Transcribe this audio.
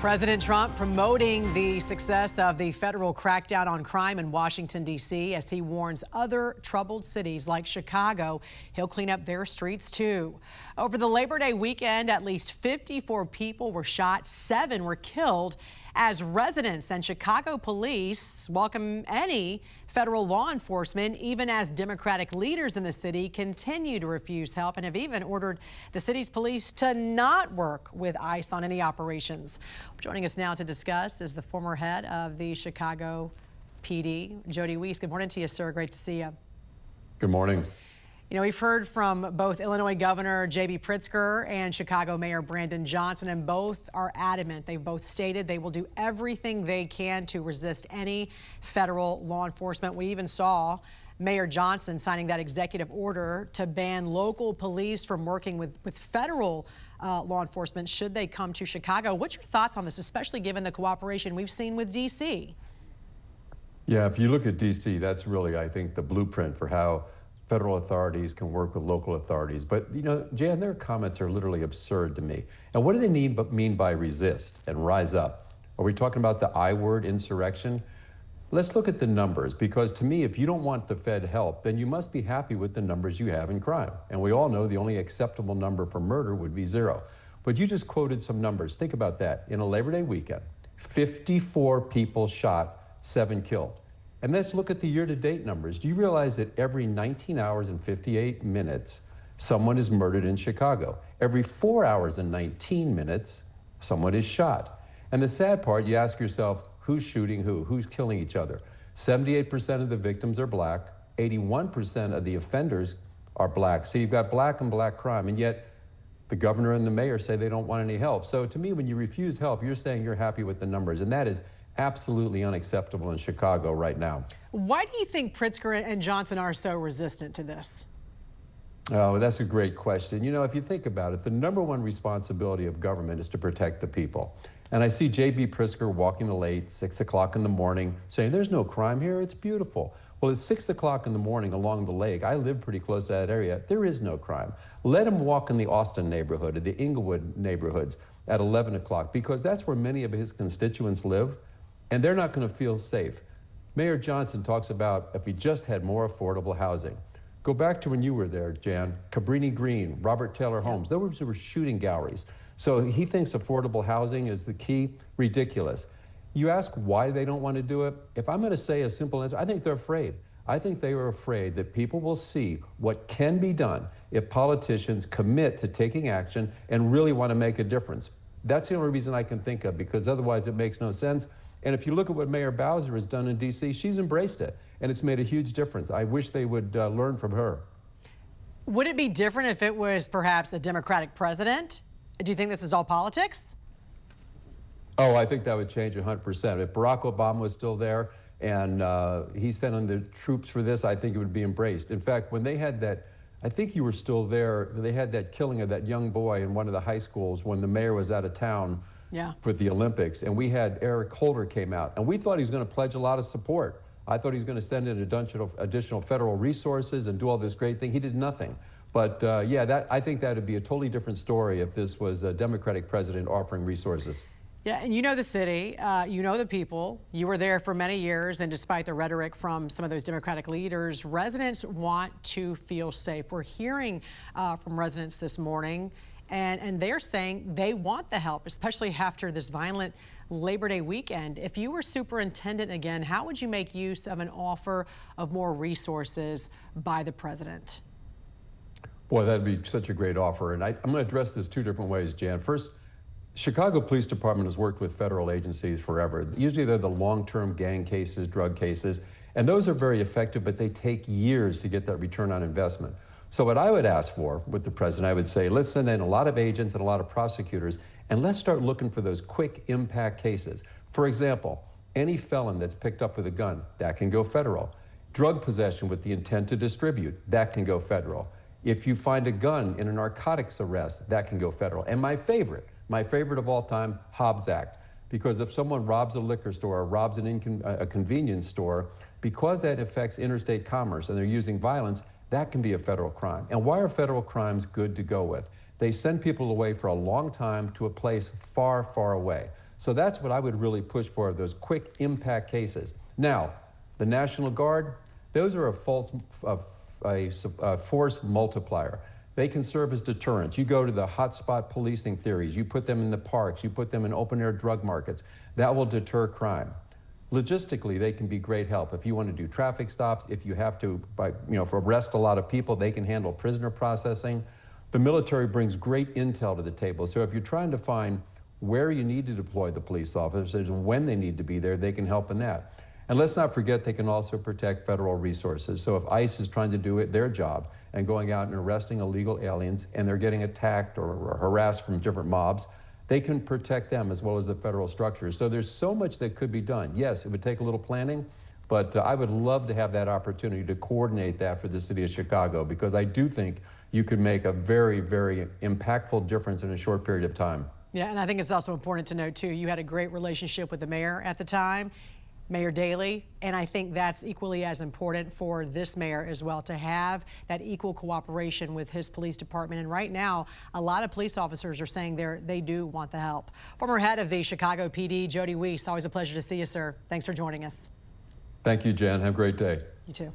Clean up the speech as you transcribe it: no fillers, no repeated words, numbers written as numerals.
President Trump promoting the success of the federal crackdown on crime in Washington, D.C. as he warns other troubled cities like Chicago he'll clean up their streets too. Over the Labor Day weekend, at least 54 people were shot, 7 were killed as residents and Chicago police welcome any federal law enforcement, even as Democratic leaders in the city continue to refuse help and have even ordered the city's police to not work with ICE on any operations. Joining us now to discuss is the former head of the Chicago PD, Jody Weis. Good morning to you, sir. Great to see you. Good morning. You know, we've heard from both Illinois Governor Jody Pritzker and Chicago Mayor Brandon Johnson, and both are adamant. They've both stated they will do everything they can to resist any federal law enforcement. We even saw Mayor Johnson signing that executive order to ban local police from working with federal law enforcement should they come to Chicago. What's your thoughts on this, especially given the cooperation we've seen with D.C.? Yeah, if you look at D.C., that's really, I think, the blueprint for how federal authorities can work with local authorities. But, you know, Jan, their comments are literally absurd to me. And what do they mean by resist and rise up? Are we talking about the I word, insurrection? Let's look at the numbers, because to me, if you don't want the Fed help, then you must be happy with the numbers you have in crime. And we all know the only acceptable number for murder would be 0. But you just quoted some numbers. Think about that. In a Labor Day weekend, 54 people shot, 7 killed. And let's look at the year-to-date numbers. Do you realize that every 19 hours and 58 minutes, someone is murdered in Chicago? Every 4 hours and 19 minutes, someone is shot. And the sad part, you ask yourself, who's shooting who? Who's killing each other? 78% of the victims are black. 81% of the offenders are black. So you've got black and black crime, and yet the governor and the mayor say they don't want any help. So to me, when you refuse help, you're saying you're happy with the numbers, and that is absolutely unacceptable in Chicago right now. Why do you think Pritzker and Johnson are so resistant to this? Oh, that's a great question. You know, if you think about it, the #1 responsibility of government is to protect the people. And I see J.B. Pritzker walking the late 6 o'clock in the morning saying, there's no crime here, it's beautiful. Well, it's 6 o'clock in the morning along the lake. I live pretty close to that area. There is no crime. Let him walk in the Austin neighborhood or the Inglewood neighborhoods at 11 o'clock, because that's where many of his constituents live. And they're not going to feel safe. Mayor Johnson talks about if we just had more affordable housing. Go back to when you were there, Jan. Cabrini Green, Robert Taylor Homes, those were shooting galleries. So he thinks affordable housing is the key. Ridiculous. You ask why they don't want to do it? If I'm going to say a simple answer, I think they're afraid. I think they are afraid that people will see what can be done if politicians commit to taking action and really want to make a difference. That's the only reason I can think of, because otherwise it makes no sense. And if you look at what Mayor Bowser has done in D.C., she's embraced it, and it's made a huge difference. I wish they would learn from her. Would it be different if it was perhaps a Democratic president? Do you think this is all politics? Oh, I think that would change 100%. If Barack Obama was still there and he sent in the troops for this, I think it would be embraced. In fact, when they had that, I think you were still there, they had that killing of that young boy in one of the high schools when the mayor was out of town. Yeah. For the Olympics, and we had Eric Holder came out, and we thought he was going to pledge a lot of support. I thought he was going to send in additional federal resources and do all this great thing. He did nothing. But yeah, I think that would be a totally different story if this was a Democratic president offering resources. Yeah, and you know the city, you know the people. You were there for many years, and despite the rhetoric from some of those Democratic leaders, residents want to feel safe. We're hearing from residents this morning, and they're saying they want the help, especially after this violent Labor Day weekend. If you were superintendent again, how would you make use of an offer of more resources by the president? Boy, that'd be such a great offer. And I'm going to address this 2 different ways, Jan. First, Chicago Police Department has worked with federal agencies forever. Usually they're the long-term gang cases, drug cases, and those are very effective, but they take years to get that return on investment. So what I would ask for with the president, I would say, let's send in a lot of agents and a lot of prosecutors, and let's start looking for those quick impact cases. For example, any felon that's picked up with a gun, that can go federal. Drug possession with the intent to distribute, that can go federal. If you find a gun in a narcotics arrest, that can go federal. And my favorite of all time, Hobbs Act. Because if someone robs a liquor store or robs a convenience store, because that affects interstate commerce and they're using violence, that can be a federal crime. And why are federal crimes good to go with? They send people away for a long time to a place far, far away. So that's what I would really push for, those quick impact cases. Now, the National Guard, those are a force multiplier. They can serve as deterrents. You go to the hotspot policing theories, you put them in the parks, you put them in open air drug markets. That will deter crime. Logistically, they can be great help. If you want to do traffic stops, if you have to, arrest a lot of people, they can handle prisoner processing. The military brings great intel to the table. So if you're trying to find where you need to deploy the police officers and when they need to be there, they can help in that. And let's not forget, they can also protect federal resources. So if ICE is trying to do their job and going out and arresting illegal aliens and they're getting attacked or harassed from different mobs, they can protect them as well as the federal structures. So there's so much that could be done. Yes, it would take a little planning, but I would love to have that opportunity to coordinate that for the city of Chicago, because I do think you could make a very, very impactful difference in a short period of time. Yeah, and I think it's also important to note, too, you had a great relationship with the mayor at the time, Mayor Daley, and I think that's equally as important for this mayor as well, to have that equal cooperation with his police department. And right now, a lot of police officers are saying they do want the help. Former head of the Chicago PD, Jody Weis, always a pleasure to see you, sir. Thanks for joining us. Thank you, Jen. Have a great day. You too.